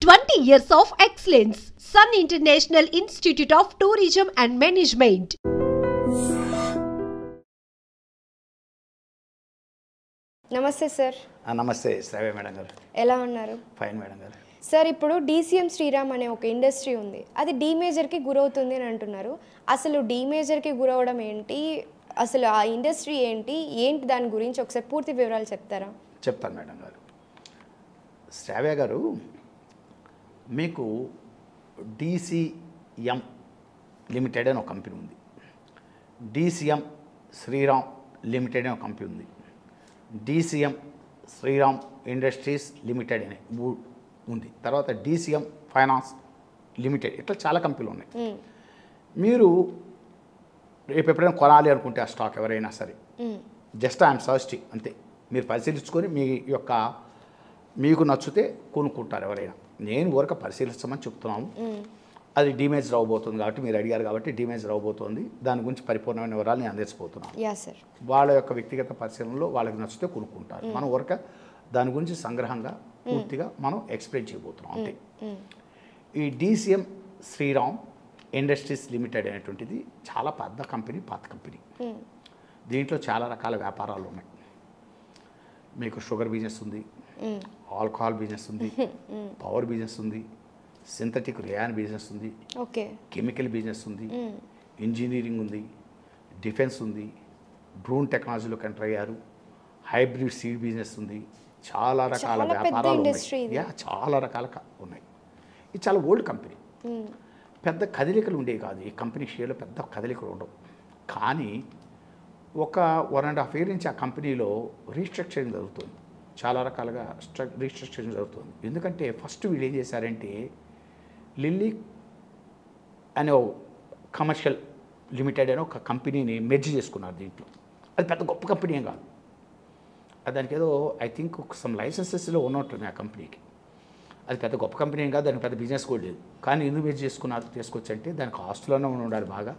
20 years of excellence. Sun International Institute of Tourism and Management. నమస్తే sir. నమస్తే శ్రావ్య madam గారు. ఎలా ఉన్నారు? ఫైన్ మేడం గారు. సార్, ఇప్పుడు DCM శ్రీరామ్ అనే ఒక ఇండస్ట్రీ ఉంది, అది డీమేజర్కి గురవుతుంది అని అంటున్నారు. అసలు డీమేజర్కి గురవడం ఏంటి, అసలు ఆ ఇండస్ట్రీ ఏంటి దాని గురించి ఒకసారి పూర్తి వివరాలు చెప్తారా? చెప్తాను మేడం గారు. శ్రావ్య గారు, మీకు DCM లిమిటెడ్ అని ఒక కంపెనీ ఉంది, DCM శ్రీరామ్ లిమిటెడ్ అని ఒక కంపెనీ ఉంది, DCM శ్రీరామ్ ఇండస్ట్రీస్ లిమిటెడ్ అని ఉంది, తర్వాత DCM ఫైనాన్స్ లిమిటెడ్, ఇట్లా చాలా కంపెనీలు ఉన్నాయి. మీరు రేపు ఎప్పుడైనా కొనాలి అనుకుంటే ఆ స్టాక్ ఎవరైనా సరే, జస్ట్ ఐఎమ్ సజెస్టింగ్ అంతే, మీరు పరిశీలించుకొని మీకు నచ్చితే కొనుక్కుంటారు ఎవరైనా. నేను ఊరక పరిశీలిస్తామని చెప్తున్నాము. అది డీమేజ్ రావబోతుంది కాబట్టి, మీరు అడిగారు కాబట్టి డీమేజ్ రావబోతుంది. దాని గురించి పరిపూర్ణమైన వివరాలు నేను అందించబోతున్నాను. వాళ్ళ యొక్క వ్యక్తిగత పరిశీలనలో వాళ్ళకి నచ్చితే కొనుక్కుంటారు. మనం ఊరక దాని గురించి సంగ్రహంగా పూర్తిగా మనం ఎక్స్ప్లెయిన్ చేయబోతున్నాం అంతే. ఈ DCM శ్రీరామ్ ఇండస్ట్రీస్ లిమిటెడ్ అనేటువంటిది చాలా పెద్ద కంపెనీ, పాత కంపెనీ. దీంట్లో చాలా రకాల వ్యాపారాలు ఉన్నాయి. మీకు షుగర్ బిజినెస్ ఉంది, ఆల్కహాల్ బిజినెస్ ఉంది, పవర్ బిజినెస్ ఉంది, సింథటిక్ రేయాన్ బిజినెస్ ఉంది, కెమికల్ బిజినెస్ ఉంది, ఇంజనీరింగ్ ఉంది, డిఫెన్స్ ఉంది, డ్రోన్ టెక్నాలజీలో ఎంటర్ అయ్యారు, హైబ్రిడ్ సీడ్ బిజినెస్ ఉంది, చాలా రకాల వ్యాపారాలు ఉన్నాయి. చాలా రకాల ఉన్నాయి. ఇది చాలా ఓల్డ్ కంపెనీ. పెద్ద కదలికలు ఉండేవి కాదు ఈ కంపెనీ షేర్లో, పెద్ద కదలికలు ఉండవు. కానీ ఒక 1.5 year నుంచి ఆ కంపెనీలో రీస్ట్రక్చరింగ్ జరుగుతుంది. చాలా రకాలుగా రీస్ట్రక్చరింగ్ జరుగుతుంది. ఎందుకంటే ఫస్ట్ వీళ్ళు ఏం చేశారంటే, లిల్లీ అనే కమర్షియల్ లిమిటెడ్ అనే ఒక కంపెనీని మెర్జ్ చేసుకున్నారు దీంట్లో. అది పెద్ద గొప్ప కంపెనీ ఏం కాదు. దానికి ఏదో ఐ థింక్ సమ్ లైసెన్సెస్లో ఉన్నట్టుంది ఆ కంపెనీకి. అది పెద్ద గొప్ప కంపెనీ ఏం కాదు, దానికి పెద్ద బిజినెస్ కూడా లేదు. కానీ ఎందుకు మెర్జ్ చేసుకున్నారు, తీసుకొచ్చి అంటే దానికి ఆస్తులోనే ఉండాలి బాగా.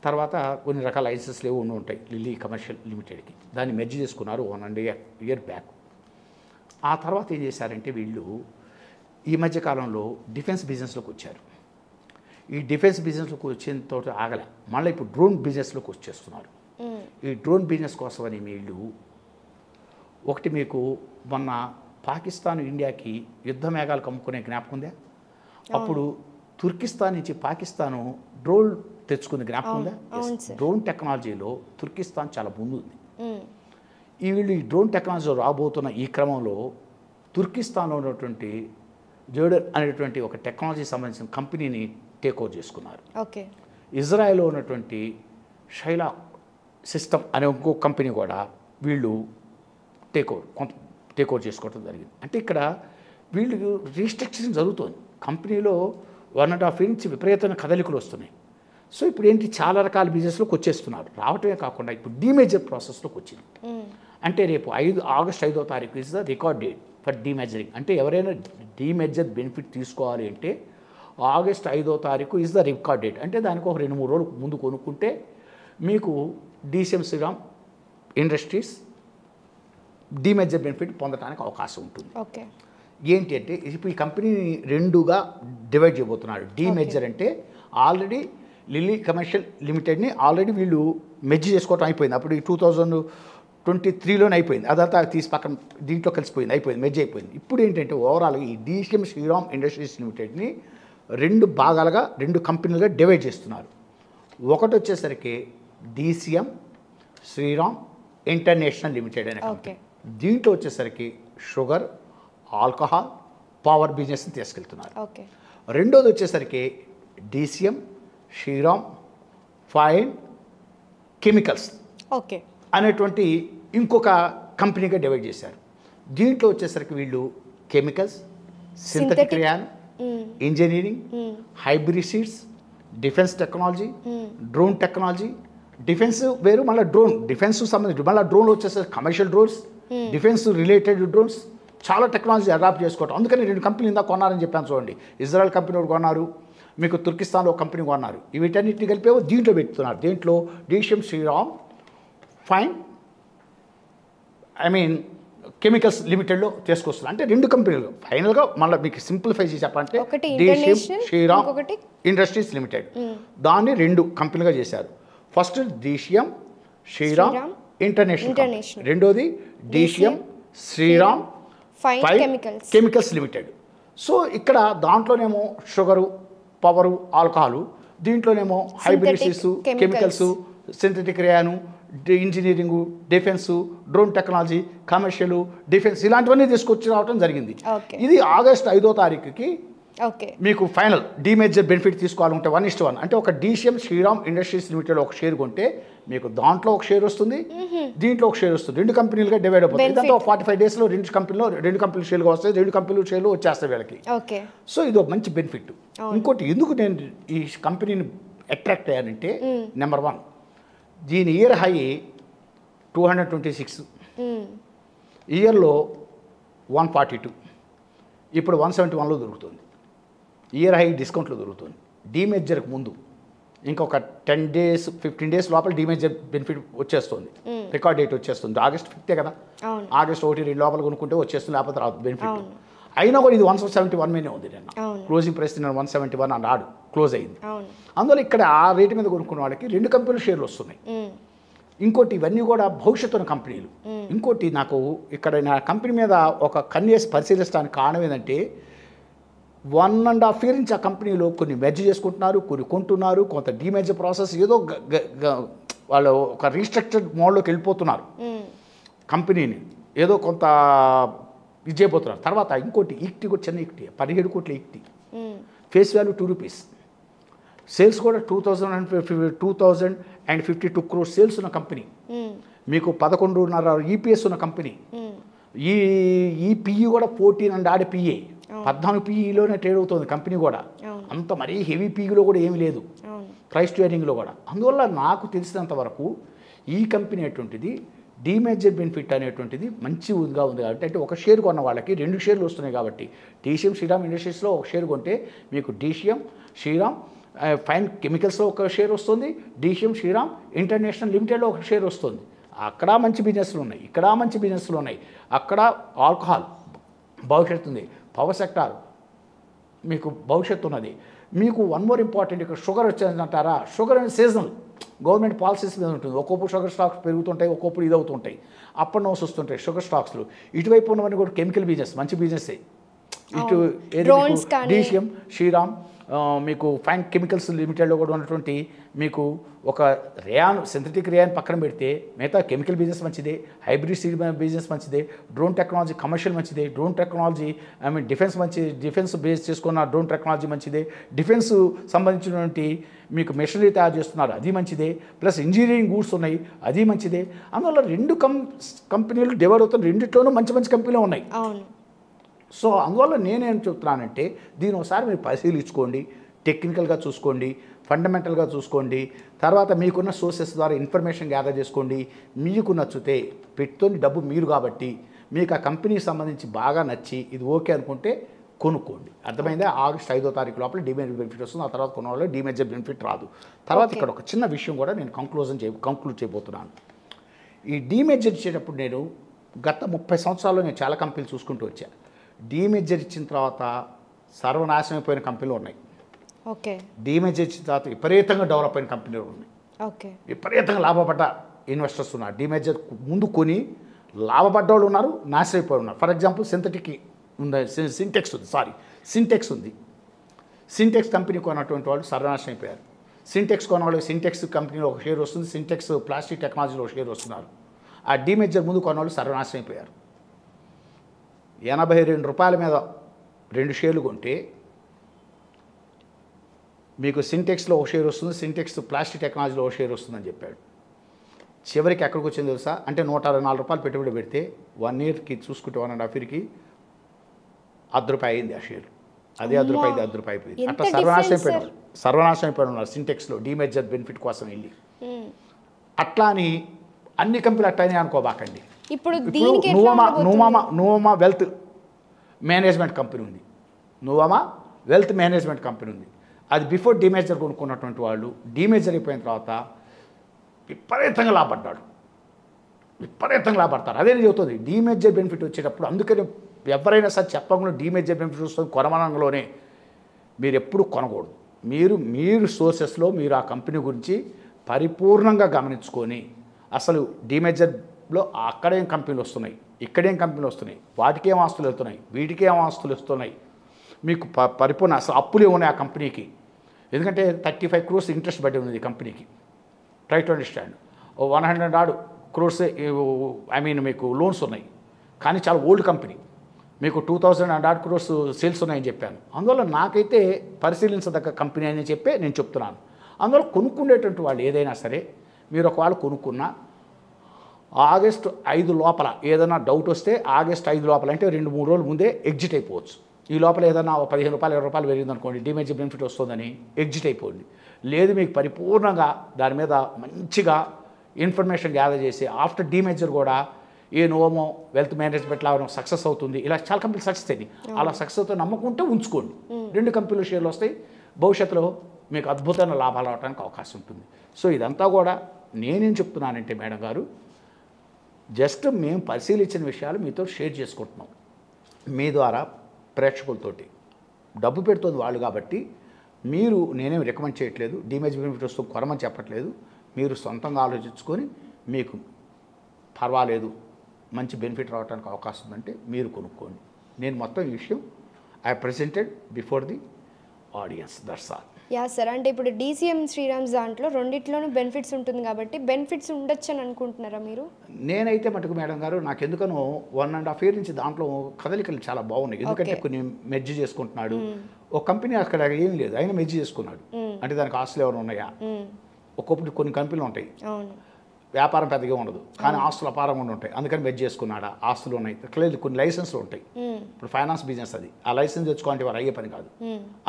తర్వాత కొన్ని రకాల లైసెన్స్లు ఏవో ఉంటాయి లిల్లీ కమర్షియల్ లిమిటెడ్కి. దాన్ని మెర్జ్ చేసుకున్నారు 1.5 year బ్యాక్. ఆ తర్వాత ఏం చేశారంటే, వీళ్ళు ఈ మధ్యకాలంలో డిఫెన్స్ బిజినెస్లోకి వచ్చారు. ఈ డిఫెన్స్ బిజినెస్లోకి వచ్చిన తోట ఆగలే, మళ్ళీ ఇప్పుడు డ్రోన్ బిజినెస్లోకి వచ్చేస్తున్నారు. ఈ డ్రోన్ బిజినెస్ కోసమని వీళ్ళు ఒకటి, మీకు మొన్న పాకిస్తాన్ ఇండియాకి యుద్ధ మేఘాలు కమ్ముకునే జ్ఞాపకం ఉందా? అప్పుడు తుర్కిస్తాన్ నుంచి పాకిస్తాను డ్రోన్ తెచ్చుకునే జ్ఞాపకం ఉందా? డ్రోన్ టెక్నాలజీలో తుర్కిస్తాన్ చాలా ముందు ఉంది. వీళ్ళు ఈ డ్రోన్ టెక్నాలజీలో రాబోతున్న ఈ క్రమంలో తుర్కిస్తాన్లో ఉన్నటువంటి జోడర్ అనేటువంటి ఒక టెక్నాలజీ సంబంధించిన కంపెనీని టేక్ ఓవర్ చేసుకున్నారు. ఇజ్రాయెల్లో ఉన్నటువంటి షైలా సిస్టమ్ అనే ఇంకో కంపెనీ కూడా వీళ్ళు టేక్ ఓవర్ చేసుకోవడం జరిగింది. అంటే ఇక్కడ వీళ్ళు రీస్ట్రక్చరింగ్ జరుగుతుంది కంపెనీలో. 1.5 year నుంచి విపరీతమైన కదలికలు వస్తున్నాయి. సో ఇప్పుడు ఏంటి, చాలా రకాల బిజినెస్లోకి వచ్చేస్తున్నారు. రావటమే కాకుండా ఇప్పుడు డీమేజర్ ప్రాసెస్లోకి వచ్చింది. అంటే రేపు August 5th is the record date for demerging. అంటే ఎవరైనా డీమెజర్ బెనిఫిట్ తీసుకోవాలి అంటే August 5th is the record date. అంటే దానికి ఒక 2-3 రోజులు ముందు కొనుక్కుంటే మీకు DCM Shriram industries demerger benefit పొందడానికి అవకాశం ఉంటుంది. ఏంటి అంటే, ఇప్పుడు ఈ కంపెనీని 2గా డివైడ్ చేయబోతున్నారు. డీమెజర్ అంటే ఆల్రెడీ లిల్లీ కమర్షియల్ లిమిటెడ్ని ఆల్రెడీ వీళ్ళు మెర్జ్ చేసుకోవడం అయిపోయింది. అప్పుడు 2023లోనే అయిపోయింది. అదంతా తీసి పక్కన దీంట్లో కలిసిపోయింది, అయిపోయింది, మెర్జ్ అయిపోయింది. ఇప్పుడు ఏంటంటే ఓవరాల్గా ఈ DCM శ్రీరామ్ ఇండస్ట్రీస్ లిమిటెడ్ని 2 భాగాలుగా 2 కంపెనీలుగా డివైడ్ చేస్తున్నారు. ఒకటి వచ్చేసరికి DCM శ్రీరామ్ ఇంటర్నేషనల్ లిమిటెడ్ అనే కంపెనీ. దీంట్లో వచ్చేసరికి షుగర్, ఆల్కహాల్, పవర్ బిజినెస్ని తీసుకెళ్తున్నారు. రెండోది వచ్చేసరికి DCM శ్రీరామ్ ఫైన్ కెమికల్స్ అనేటువంటి ఇంకొక కంపెనీగా డివైడ్ చేశారు. దీంట్లో వచ్చేసరికి వీళ్ళు chemicals, synthetic rayon, engineering, hybrid seeds, defence technology, drone technology. Defence వేరు, మళ్ళీ డ్రోన్ డిఫెన్స్ సంబంధించి మళ్ళీ డ్రోన్లు వచ్చేసరికి commercial drones, defence related drones, చాలా టెక్నాలజీ అడాప్ట్ చేసుకోవటం. అందుకని 2 కంపెనీలు ఇందా కొన్నారని చెప్పాను చూడండి. ఇజ్రాయెల్ కంపెనీ ఒకటి కొన్నారు, మీకు తుర్కిస్తాన్లో ఒక కంపెనీ కొన్నారు. వీటన్నిటిని కలిపేవో దీంట్లో పెడుతున్నారు. దీంట్లో DCM శ్రీరామ్ ఫైన్ కెమికల్స్ లిమిటెడ్లో తీసుకొస్తుంది. అంటే 2 కంపెనీలు ఫైనల్గా మళ్ళీ మీకు సింప్లిఫై చేసి చెప్పాలంటే ఒకటి డీసీఎం ఇంటర్నేషనల్, శ్రీరామ్ ఇంకొకటి ఇండస్ట్రీస్ లిమిటెడ్. దాన్ని 2 కంపెనీలుగా చేశారు. ఫస్ట్ డీసీఎం శ్రీరామ్ ఇంటర్నేషనల్, రెండోది DCM Shriram fine chemicals limited. So ఇక్కడ దాంట్లోనేమో షుగరు, పవరు, ఆల్కహాలు, దీంట్లోనేమో hybrids, chemicals, synthetic rayon, engineering, defence, drone technology, commercial, defence ఇలాంటివన్నీ తీసుకొచ్చి రావడం జరిగింది. ఇది ఆగస్టు 5వ తారీఖుకి మీకు ఫైనల్ డీమేజర్ బెనిఫిట్ తీసుకోవాలంటే 1:1 అంటే ఒక డీసీఎం శ్రీరామ్ ఇండస్ట్రీస్ లిమిటెడ్ ఒక షేర్ కొంటే మీకు దాంట్లో ఒక షేర్ వస్తుంది, దీంట్లో ఒక షేర్ వస్తుంది. 2 కంపెనీలుగా డివైడ్ అయిపోతుంది. దాంట్లో 45 డేస్లో 2 కంపెనీలు షేర్లు వస్తాయి, 2 కంపెనీలు షేర్లు వచ్చేస్తాయి వీళ్ళకి. సో ఇది ఒక మంచి బెనిఫిట్. ఇంకోటి ఎందుకు నేను ఈ కంపెనీని అట్రాక్ట్ అయ్యానంటే నెంబర్ 1 దీని ఇయర్ హై 226, ఇయర్లో 142, ఇప్పుడు 171లో దొరుకుతుంది. ఇయర్ హై డిస్కౌంట్లో దొరుకుతుంది. డీమేజర్కి ముందు ఇంకొక 10 డేస్ 15 డేస్ లోపల డీమేజర్ బెనిఫిట్ వచ్చేస్తుంది. రికార్డ్ డేట్ వచ్చేస్తుంది. ఆగస్ట్ 5 కదా, ఆగస్ట్ 1-2 లోపల కొనుక్కుంటే వచ్చేస్తుంది, లేకపోతే రాదు బెనిఫిట్. అయినా కూడా ఇది 171 మీదే ఉంది. నిన్న క్లోజింగ్ ప్రైస్ 171 అన్నాడు, క్లోజ్ అయింది. అందువల్ల ఇక్కడ ఆ రేటు మీద కొనుక్కున్న వాళ్ళకి 2 కంపెనీలు షేర్లు వస్తున్నాయి. ఇంకోటి ఇవన్నీ కూడా భవిష్యత్తున్న కంపెనీలు. ఇంకోటి నాకు ఇక్కడ నా కంపెనీ మీద ఒక కన్నేసి పరిశీలించడానికి కారణం ఏంటంటే 1.5 year నుంచి ఆ కంపెనీలో కొన్ని మెర్జ్ చేసుకుంటున్నారు, కొన్ని కొంటున్నారు, కొంత డీమెర్జ్ ప్రాసెస్ ఏదో వాళ్ళు ఒక రీస్ట్రక్చర్డ్ మోడ్లోకి వెళ్ళిపోతున్నారు. కంపెనీని ఏదో కొంత ఇది చేయబోతున్నారు. తర్వాత ఇంకోటి ఈక్టీ కూడా చిన్న ఈక్టీ 17 కోట్ల ఈక్టీ, ఫేస్ వాల్యూ 2 rupees, సేల్స్ కూడా 2,052 crores సేల్స్ ఉన్న కంపెనీ, మీకు 11.5 EPS ఉన్న కంపెనీ. ఈ పిఈ కూడా 14 పిఏ 14 పిఈలోనే ట్రేడ్ అవుతుంది కంపెనీ కూడా. అంత మరీ హెవీ పిఈలో కూడా ఏమీ లేదు, ప్రైస్ టు ఎర్నింగ్లో కూడా. అందువల్ల నాకు తెలిసినంత వరకు ఈ కంపెనీ అటువంటిది డీమేజర్ బెనిఫిట్ అనేటువంటిది మంచి ఉదిగా ఉంది. కాబట్టి అంటే ఒక షేర్ కొన్న వాళ్ళకి 2 షేర్లు వస్తున్నాయి. కాబట్టి డీసీఎం శ్రీరామ్ ఇండస్ట్రీస్లో ఒక షేర్ కొంటే మీకు డీసీఎం శ్రీరామ్ ఫైన్ కెమికల్స్లో ఒక షేర్ వస్తుంది, డీసీఎం శ్రీరామ్ ఇంటర్నేషనల్ లిమిటెడ్లో ఒక షేర్ వస్తుంది. అక్కడ మంచి బిజినెస్లు ఉన్నాయి, ఇక్కడ మంచి బిజినెస్లు ఉన్నాయి. అక్కడ ఆల్కహాల్ భవిష్యత్తు ఉంది, పవర్ సెక్టార్ మీకు భవిష్యత్తు ఉన్నది. మీకు వన్ మోర్ ఇంపార్టెంట్, ఇక్కడ షుగర్ వచ్చేదంటారా, షుగర్ అనేది సీజనల్, గవర్నమెంట్ పాలసీస్ మీద ఉంటుంది. ఒక్కొప్పుడు షుగర్ స్టాక్స్ పెరుగుతుంటాయి, ఒక్కొప్పుడు ఇది అవుతుంటాయి, అప్ అండ్ డౌన్స్ వస్తుంటాయి షుగర్ స్టాక్స్లో. ఇటువైపు ఉన్నవన్నీ కూడా కెమికల్ బిజినెస్, మంచి బిజినెస్సే. ఇటు డీసీఎం శ్రీరామ్ మీకు ఫైన్ కెమికల్స్ లిమిటెడ్లో కూడా ఉన్నటువంటి మీకు ఒక రేయాన్, సింథటిక్ రేయాన్ పక్కన పెడితే మిగతా కెమికల్ బిజినెస్ మంచిదే, హైబ్రిడ్ సీడ్ బిజినెస్ మంచిదే, డ్రోన్ టెక్నాలజీ కమర్షియల్ మంచిదే, drone technology defence defence base చేసుకున్న డ్రోన్ టెక్నాలజీ మంచిదే, డిఫెన్స్ సంబంధించినటువంటి మీకు మెషినరీ తయారు చేస్తున్నారు అది మంచిదే, ప్లస్ ఇంజనీరింగ్ గూడ్స్ ఉన్నాయి అది మంచిదే. అందువల్ల 2 కంపెనీలు డివైడ్ అవుతున్న, రెండిట్లోనూ మంచి మంచి కంపెనీలు ఉన్నాయి. సో అందువల్ల నేనేం చెప్తున్నానంటే దీని ఒకసారి మీరు పరిశీలించుకోండి, టెక్నికల్గా చూసుకోండి, ఫండమెంటల్గా చూసుకోండి, తర్వాత మీకున్న సోర్సెస్ ద్వారా ఇన్ఫర్మేషన్ గ్యాదర్ చేసుకోండి. మీకు నచ్చితే పెట్టుకొని డబ్బు మీరు కాబట్టి మీకు ఆ కంపెనీకి సంబంధించి బాగా నచ్చి ఇది ఓకే అనుకుంటే కొనుక్కోండి. అర్థమైందా? ఆగస్ట్ 5వ తారీఖు లోపల డీమేజర్ బెనిఫిట్ వస్తుంది. ఆ తర్వాత కొన్న వాళ్ళు డీమేజర్ బెనిఫిట్ రాదు. తర్వాత ఇక్కడ ఒక చిన్న విషయం కూడా నేను కంక్లూడ్ చేయబోతున్నాను. ఈ డీమేజర్ ఇచ్చేటప్పుడు నేను గత 30 సంవత్సరాల్లో నేను చాలా కంపెనీలు చూసుకుంటూ వచ్చాను. డీమేజర్ ఇచ్చిన తర్వాత సర్వనాశనం అయిపోయిన కంపెనీలు ఉన్నాయి, డీమేజర్ ఇచ్చిన తర్వాత విపరీతంగా డెవలప్ అయిన కంపెనీలు ఉన్నాయి, విపరీతంగా లాభపడ్డ ఇన్వెస్టర్స్ ఉన్నారు. డీమేజర్ ముందు కొని లాభపడ్డ వాళ్ళు ఉన్నారు, నాశనం అయిపోయి ఉన్నారు. ఫర్ ఎగ్జాంపుల్ సింథటిక్ ఉంది, సింటెక్స్ ఉంది. సింటెక్స్ కంపెనీ కొన్నటువంటి వాళ్ళు సర్వనాశనం అయిపోయారు. సింటెక్స్ కొన్న వాళ్ళు సింటెక్స్ కంపెనీలో ఒక షేర్ వస్తుంది, సింటెక్స్ ప్లాస్టిక్ టెక్నాలజీలో ఒక షేర్ వస్తున్నారు. ఆ డీమేజర్ ముందు కొన్న వాళ్ళు సర్వనాశనం అయిపోయారు. 82 రూపాయల మీద 2 షేర్లు కొంటే మీకు సింటెక్స్లో ఒక షేర్ వస్తుంది, సింటెక్స్ ప్లాస్టిక్ టెక్నాలజీలో ఒక షేర్ వస్తుందని చెప్పాడు. చివరికి ఎక్కడికి వచ్చింది తెలుసా? అంటే 164 రూపాయలు పెట్టుబడి పెడితే 1 yearకి చూసుకుంటే 1.5 yearకి ₹10 అయింది ఆ షేర్. అదే ₹10 అయిపోయింది. అట్లా సర్వనాశనం అయిపోయినారు సింటెక్స్లో డీమేజర్ బెనిఫిట్ కోసం వెళ్ళి. అట్లా అని అన్ని కంపెనీలు అట్లనే అనుకోబాకండి. ఇప్పుడు నువమా వెల్త్ మేనేజ్మెంట్ కంపెనీ ఉంది, వెల్త్ మేనేజ్మెంట్ కంపెనీ ఉంది. అది బిఫోర్ డీమేజర్ కొనుక్కున్నటువంటి వాళ్ళు డీమేజర్ అయిపోయిన తర్వాత విపరీతంగా లాభపడ్డాడు. విపరీతంగా లాభపడతారు. అదే నేను చెబుతుంది డీమేజర్ బెనిఫిట్ వచ్చేటప్పుడు. అందుకని ఎవరైనా సరే చెప్పకుండా డీమేజర్ బెనిఫిట్ వస్తుంది కొనమనంలోనే మీరు ఎప్పుడు కొనకూడదు. మీరు సోర్సెస్లో మీరు ఆ కంపెనీ గురించి పరిపూర్ణంగా గమనించుకొని అసలు డీమేజర్లో అక్కడేం కంపెనీలు వస్తున్నాయి, ఇక్కడేం కంపెనీలు వస్తున్నాయి, వాటికేం ఆస్తులు వెళ్తున్నాయి, వీటికేం ఆస్తులు వస్తున్నాయి, మీకు పరిపూర్ణ అసలు అప్పులే ఉన్నాయి ఆ కంపెనీకి. ఎందుకంటే 35 crores ఇంట్రెస్ట్ పడి ఉంది ఈ కంపెనీకి. Try to understand. 100 crores మీకు లోన్స్ ఉన్నాయి, కానీ చాలా ఓల్డ్ కంపెనీ. మీకు 2000 crores సేల్స్ ఉన్నాయని చెప్పాను. అందువల్ల నాకైతే పరిశీలించదగ్గ కంపెనీ అని చెప్పే నేను చెప్తున్నాను. అందువల్ల కొనుక్కునేటువంటి వాళ్ళు ఏదైనా సరే మీరు ఒకవేళ కొనుక్కున్నా ఆగస్టు 5 లోపల ఏదైనా డౌట్ వస్తే ఆగస్టు 5 లోపల అంటే 2-3 రోజుల ముందే ఎగ్జిట్ అయిపోవచ్చు. ఈ లోపల ఏదైనా ₹15 ₹20 పెరిగిందనుకోండి, డీమేజర్ బెనిఫిట్ వస్తుందని ఎగ్జిట్ అయిపోండి. లేదు మీకు పరిపూర్ణంగా దాని మీద మంచిగా ఇన్ఫర్మేషన్ గ్యాదర్ చేసి ఆఫ్టర్ డీమేజర్ కూడా ఏ నోమో వెల్త్ మేనేజ్మెంట్ లాగా సక్సెస్ అవుతుంది, ఇలా చాలా కంపెనీలు సక్సెస్ అయ్యి అలా సక్సెస్ అవుతుంది నమ్మకుంటే ఉంచుకోండి. 2 కంపెనీలు షేర్లు వస్తాయి, భవిష్యత్తులో మీకు అద్భుతమైన లాభాలు అవడానికి అవకాశం ఉంటుంది. సో ఇదంతా కూడా నేనేం చెప్తున్నానంటే మేడం గారు, జస్ట్ మేము పరిశీలించిన విషయాలు మీతో షేర్ చేసుకుంటున్నాం. మీ ద్వారా ప్రేక్షకులతోటి డబ్బు పెడుతుంది వాళ్ళు కాబట్టి మీరు నేనేం రికమెండ్ చేయట్లేదు, డీమేజర్ బెనిఫిట్ వస్తూ కొనమని చెప్పట్లేదు. మీరు సొంతంగా ఆలోచించుకొని మీకు పర్వాలేదు మంచి బెనిఫిట్ రావడానికి అవకాశం ఉందంటే మీరు కొనుక్కోండి. నేను మొత్తం ఈ విషయం I presented before the audience, that's all. Yeah sir, అంటే ఇప్పుడు డీసీఎం శ్రీరామ్స్ దాంట్లో రెండిట్లోనూ బెనిఫిట్స్ ఉంటుంది కాబట్టి బెనిఫిట్స్ ఉండొచ్చు అని అనుకుంటున్నారా మీరు? నేనైతే మటుకు మేడం గారు నాకు ఎందుకనో 1.5 year నుంచి దాంట్లో కదలికలు చాలా బాగున్నాయి. ఎందుకంటే కొన్ని మెర్జ్ చేసుకుంటున్నాడు. ఒక కంపెనీ అక్కడ ఏం లేదు, ఆయన మెర్జ్ చేసుకున్నాడు అంటే దానికి ఆస్తులు ఎవరు ఉన్నాయా? ఒక్కొక్కటి కొన్ని కంపెనీలు ఉంటాయి, వ్యాపారం పెద్దగా ఉండదు కానీ ఆస్తులు అపారంగా ఉంటాయి, అందుకని మెర్జ్ చేసుకున్నాడా, ఆస్తులు ఉన్నాయి, కొన్ని లైసెన్స్లు ఉంటాయి. ఇప్పుడు ఫైనాన్స్ బిజినెస్ అది, ఆ లైసెన్స్ తెచ్చుకోవాలంటే వారు అయ్యే పని కాదు.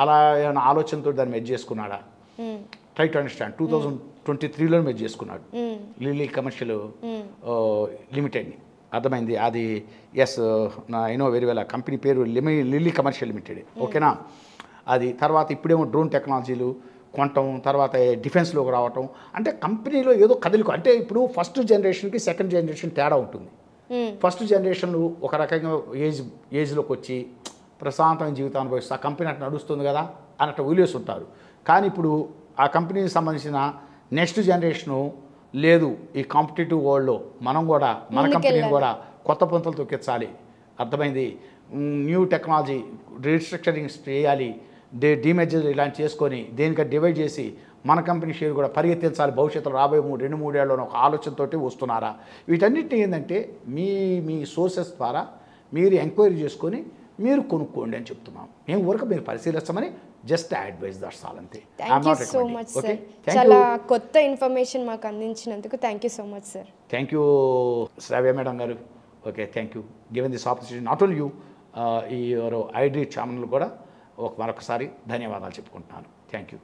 అలా ఏమైనా ఆలోచనతో దాన్ని మెర్జ్ చేసుకున్నాడా? Try to understand. 2023లో మెర్జ్ చేసుకున్నాడు లిల్లీ కమర్షియల్ లిమిటెడ్ని. అర్థమైంది అది. Yes, I know very well. ఆ కంపెనీ పేరు లిల్లీ కమర్షియల్ లిమిటెడ్, ఓకేనా? అది తర్వాత ఇప్పుడేమో డ్రోన్ టెక్నాలజీలు కొనటం, తర్వాత డిఫెన్స్లోకి రావటం, అంటే కంపెనీలో ఏదో కదలిక. అంటే ఇప్పుడు ఫస్ట్ జనరేషన్కి సెకండ్ జనరేషన్ తేడా ఉంటుంది. ఫస్ట్ జనరేషన్లు ఒక రకంగా ఏజ్లోకి వచ్చి ప్రశాంతమైన జీవితం అనుభవిస్తూ ఆ కంపెనీ అట్లా నడుస్తుంది కదా అన్నట్టు వీలియర్స్ ఉంటారు. కానీ ఇప్పుడు ఆ కంపెనీకి సంబంధించిన నెక్స్ట్ జనరేషను లేదు, ఈ కాంపిటేటివ్ వరల్డ్లో మనం కూడా మన కంపెనీని కూడా కొత్త పంతులు తొక్కించాలి. అర్థమైంది. న్యూ టెక్నాలజీ రీస్ట్రక్చరింగ్ చేయాలి, డీమేజర్ ఇలాంటి చేసుకొని దేనికని డివైడ్ చేసి మన కంపెనీ షేర్ కూడా పరిగెత్తించాలి భవిష్యత్తులో రాబోయే 2-3 ఏళ్ళలో ఒక ఆలోచనతోటి వస్తున్నారా? వీటన్నిటిని ఏంటంటే మీ సోర్సెస్ ద్వారా మీరు ఎంక్వైరీ చేసుకొని మీరు కొనుక్కోండి అని చెప్తున్నాం. మేము ఊరికి మీరు పరిశీలిస్తామని జస్ట్ అడ్వైస్, దట్స్ ఆల్ అంతే. Thank you so much sir, చాలా కొత్త ఇన్ఫర్మేషన్ మాకు అందించినందుకు thank you so much sir. Thank you Sravya madam గారు. Okay, thank you given this opportunity. Not only you, ఈ ఐడి ఛానల్ కూడా మరొకసారి ధన్యవాదాలు చెప్పుకుంటున్నాను. Thank you.